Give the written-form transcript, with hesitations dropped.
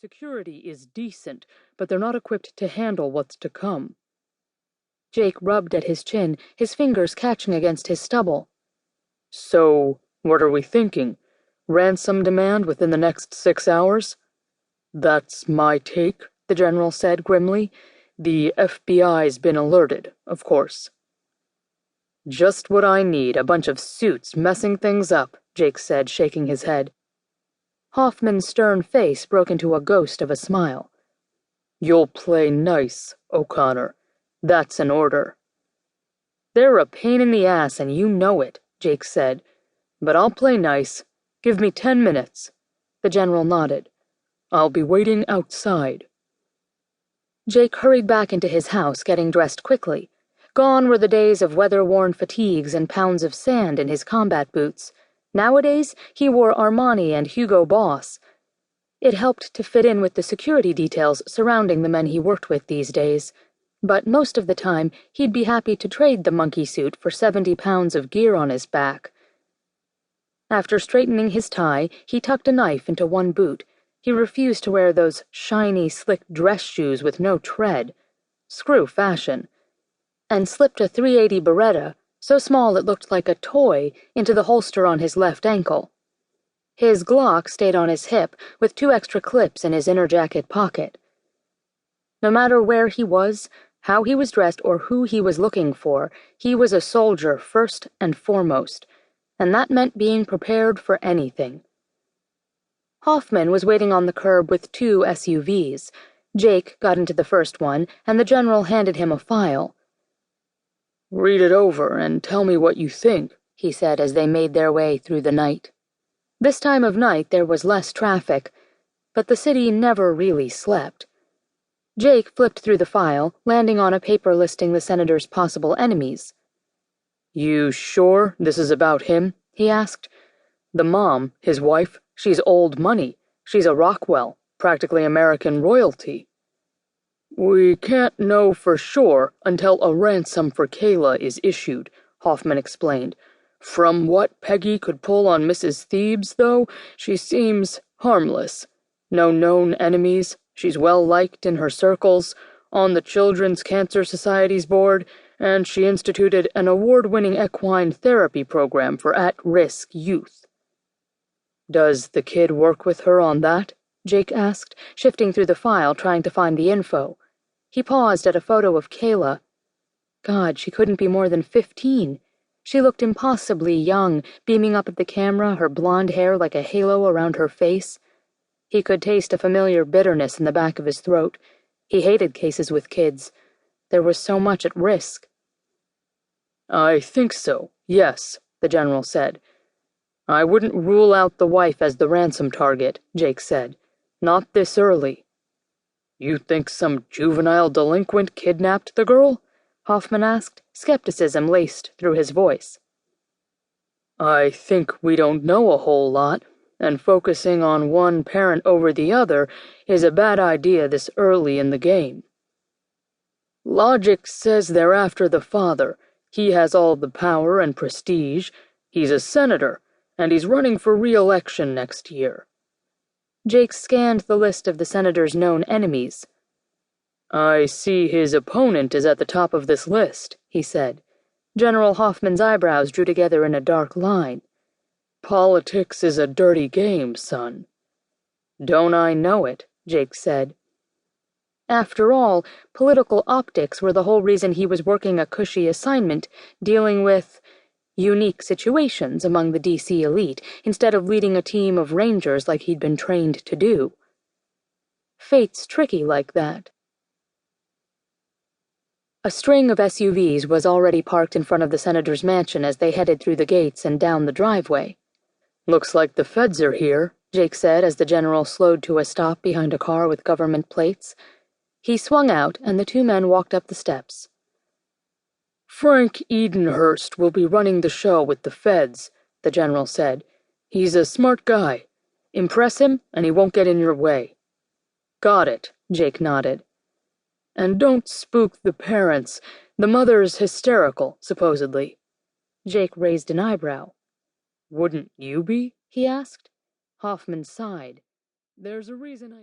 Security is decent, but they're not equipped to handle what's to come. Jake rubbed at his chin, his fingers catching against his stubble. So, what are we thinking? Ransom demand within the next 6 hours? That's my take, the general said grimly. The FBI's been alerted, of course. Just what I need, a bunch of suits messing things up, Jake said, shaking his head. Hoffman's stern face broke into a ghost of a smile. You'll play nice, O'Connor. That's an order. They're a pain in the ass, and you know it, Jake said. But I'll play nice. Give me 10 minutes. The general nodded. I'll be waiting outside. Jake hurried back into his house, getting dressed quickly. Gone were the days of weather-worn fatigues and pounds of sand in his combat boots. Nowadays, he wore Armani and Hugo Boss. It helped to fit in with the security details surrounding the men he worked with these days. But most of the time, he'd be happy to trade the monkey suit for 70 pounds of gear on his back. After straightening his tie, he tucked a knife into one boot. He refused to wear those shiny, slick dress shoes with no tread. Screw fashion. And slipped a .380 Beretta, so small it looked like a toy, into the holster on his left ankle. His Glock stayed on his hip, with 2 extra clips in his inner jacket pocket. No matter where he was, how he was dressed, or who he was looking for, he was a soldier first and foremost, and that meant being prepared for anything. Hoffman was waiting on the curb with 2 SUVs. Jake got into the first one, and the general handed him a file. Read it over and tell me what you think, he said as they made their way through the night. This time of night there was less traffic, but the city never really slept. Jake flipped through the file, landing on a paper listing the senator's possible enemies. You sure this is about him? He asked. The mom, his wife, she's old money. She's a Rockwell, practically American royalty. We can't know for sure until a ransom for Kayla is issued, Hoffman explained. From what Peggy could pull on Mrs. Thebes, though, she seems harmless. No known enemies. She's well-liked in her circles, on the Children's Cancer Society's board, and she instituted an award-winning equine therapy program for at-risk youth. Does the kid work with her on that? Jake asked, shifting through the file, trying to find the info. He paused at a photo of Kayla. God, she couldn't be more than 15. She looked impossibly young, beaming up at the camera, her blonde hair like a halo around her face. He could taste a familiar bitterness in the back of his throat. He hated cases with kids. There was so much at risk. I think so, yes, the general said. I wouldn't rule out the wife as the ransom target, Jake said. Not this early. You think some juvenile delinquent kidnapped the girl? Hoffman asked, skepticism laced through his voice. I think we don't know a whole lot, and focusing on one parent over the other is a bad idea this early in the game. Logic says they're after the father. He has all the power and prestige. He's a senator, and he's running for re-election next year. Jake scanned the list of the senator's known enemies. I see his opponent is at the top of this list, he said. General Hoffman's eyebrows drew together in a dark line. Politics is a dirty game, son. Don't I know it, Jake said. After all, political optics were the whole reason he was working a cushy assignment, dealing with unique situations among the DC elite, instead of leading a team of rangers like he'd been trained to do. Fate's tricky like that. A string of SUVs was already parked in front of the senator's mansion as they headed through the gates and down the driveway. Looks like the feds are here, Jake said as the general slowed to a stop behind a car with government plates. He swung out, and the 2 men walked up the steps. Frank Edenhurst will be running the show with the feds, the general said. He's a smart guy. Impress him, and he won't get in your way. Got it, Jake nodded. And don't spook the parents. The mother's hysterical, supposedly. Jake raised an eyebrow. Wouldn't you be? He asked. Hoffman sighed. There's a reason I